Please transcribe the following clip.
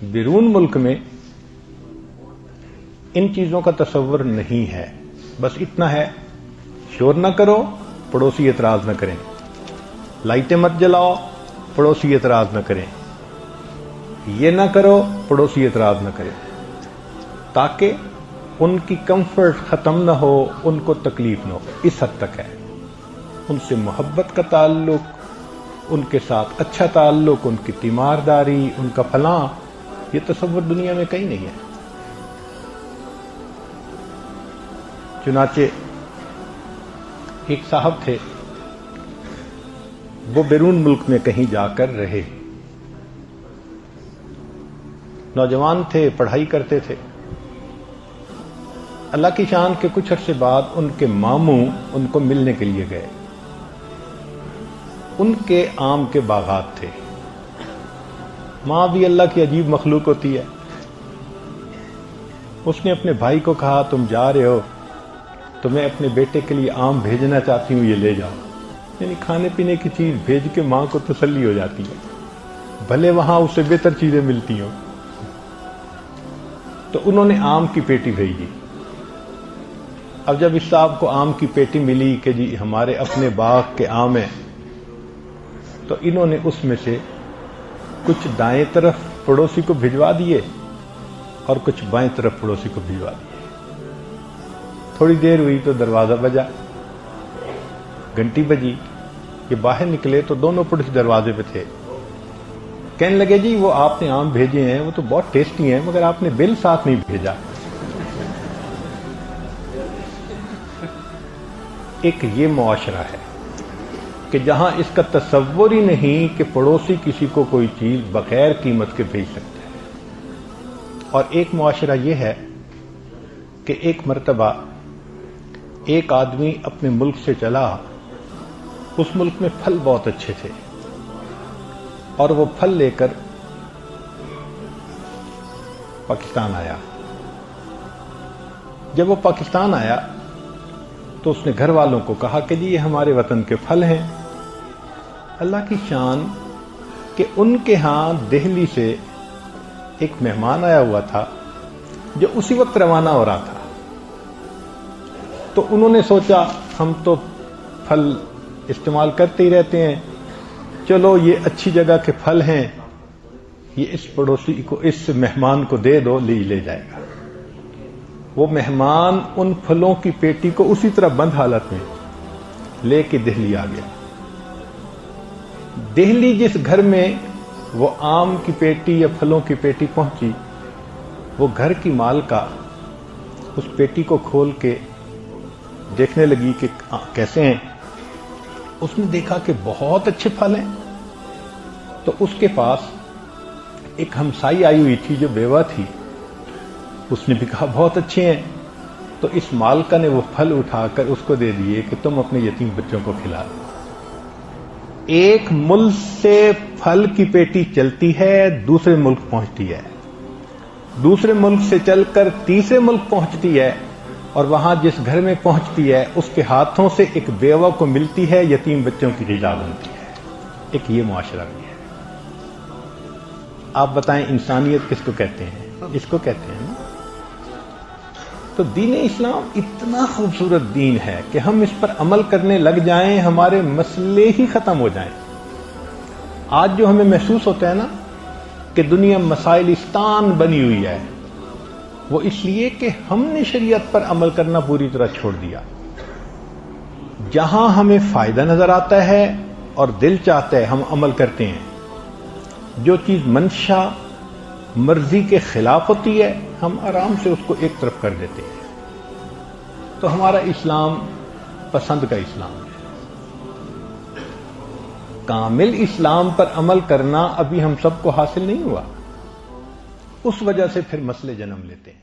بیرون ملک میں ان چیزوں کا تصور نہیں ہے. بس اتنا ہے، شور نہ کرو، پڑوسی اعتراض نہ کریں، لائٹیں مت جلاؤ، پڑوسی اعتراض نہ کریں، یہ نہ کرو، پڑوسی اعتراض نہ کریں، تاکہ ان کی کمفرٹ ختم نہ ہو، ان کو تکلیف نہ ہو. اس حد تک ہے. ان سے محبت کا تعلق، ان کے ساتھ اچھا تعلق، ان کی تیمارداری، ان کا فلاں، یہ تصور دنیا میں کہیں نہیں ہے. چنانچہ ایک صاحب تھے، وہ بیرون ملک میں کہیں جا کر رہے، نوجوان تھے، پڑھائی کرتے تھے. اللہ کی شان کے کچھ عرصے بعد ان کے ماموں ان کو ملنے کے لیے گئے. ان کے آم کے باغات تھے. ماں بھی اللہ کی عجیب مخلوق ہوتی ہے. اس نے اپنے بھائی کو کہا تم جا رہے ہو تو میں اپنے بیٹے کے لیے آم بھیجنا چاہتی ہوں، یہ لے جاؤ. یعنی کھانے پینے کی چیز بھیج کے ماں کو تسلی ہو جاتی ہے، بھلے وہاں اس سے بہتر چیزیں ملتی ہوں. تو انہوں نے آم کی پیٹی بھیجی. اب جب اس صاحب کو آم کی پیٹی ملی کہ جی ہمارے اپنے باغ کے آم ہیں، تو انہوں نے اس میں سے کچھ دائیں طرف پڑوسی کو بھجوا دیے اور کچھ بائیں طرف پڑوسی کو بھجوا دیے. تھوڑی دیر ہوئی تو دروازہ بجا، گھنٹی بجی. یہ باہر نکلے تو دونوں پڑوسی دروازے پہ تھے. کہنے لگے جی وہ آپ نے آم بھیجے ہیں وہ تو بہت ٹیسٹی ہیں، مگر آپ نے بل ساتھ نہیں بھیجا. ایک یہ معاشرہ ہے کہ جہاں اس کا تصور ہی نہیں کہ پڑوسی کسی کو کوئی چیز بغیر قیمت کے بھیج سکتا ہے. اور ایک معاشرہ یہ ہے کہ ایک مرتبہ ایک آدمی اپنے ملک سے چلا، اس ملک میں پھل بہت اچھے تھے، اور وہ پھل لے کر پاکستان آیا. جب وہ پاکستان آیا تو اس نے گھر والوں کو کہا کہ جی یہ ہمارے وطن کے پھل ہیں. اللہ کی شان کہ ان کے ہاں دہلی سے ایک مہمان آیا ہوا تھا جو اسی وقت روانہ ہو رہا تھا. تو انہوں نے سوچا ہم تو پھل استعمال کرتے ہی رہتے ہیں، چلو یہ اچھی جگہ کے پھل ہیں، یہ اس پڑوسی کو، اس مہمان کو دے دو، لے جائے گا. وہ مہمان ان پھلوں کی پیٹی کو اسی طرح بند حالت میں لے کے دہلی آ گیا. دہلی جس گھر میں وہ آم کی پیٹی یا پھلوں کی پیٹی پہنچی، وہ گھر کی مالکہ اس پیٹی کو کھول کے دیکھنے لگی کہ کیسے ہیں. اس نے دیکھا کہ بہت اچھے پھل ہیں. تو اس کے پاس ایک ہمسائی آئی ہوئی تھی جو بیوہ تھی، اس نے بھی کہا بہت اچھے ہیں. تو اس مالکہ نے وہ پھل اٹھا کر اس کو دے دیے کہ تم اپنے یتیم بچوں کو کھلا دو. ایک ملک سے پھل کی پیٹی چلتی ہے، دوسرے ملک پہنچتی ہے، دوسرے ملک سے چل کر تیسرے ملک پہنچتی ہے، اور وہاں جس گھر میں پہنچتی ہے اس کے ہاتھوں سے ایک بیوہ کو ملتی ہے، یتیم بچوں کی غذا بنتی ہے. ایک یہ معاشرہ بھی ہے. آپ بتائیں انسانیت کس کو کہتے ہیں؟ اس کو کہتے ہیں نا. تو دین اسلام اتنا خوبصورت دین ہے کہ ہم اس پر عمل کرنے لگ جائیں، ہمارے مسئلے ہی ختم ہو جائیں. آج جو ہمیں محسوس ہوتا ہے نا کہ دنیا مسائلستان بنی ہوئی ہے، وہ اس لیے کہ ہم نے شریعت پر عمل کرنا پوری طرح چھوڑ دیا. جہاں ہمیں فائدہ نظر آتا ہے اور دل چاہتا ہے ہم عمل کرتے ہیں. جو چیز منشا مرضی کے خلاف ہوتی ہے ہم آرام سے اس کو ایک طرف کر دیتے ہیں. تو ہمارا اسلام پسند کا اسلام ہے. کامل اسلام پر عمل کرنا ابھی ہم سب کو حاصل نہیں ہوا، اس وجہ سے پھر مسئلے جنم لیتے ہیں.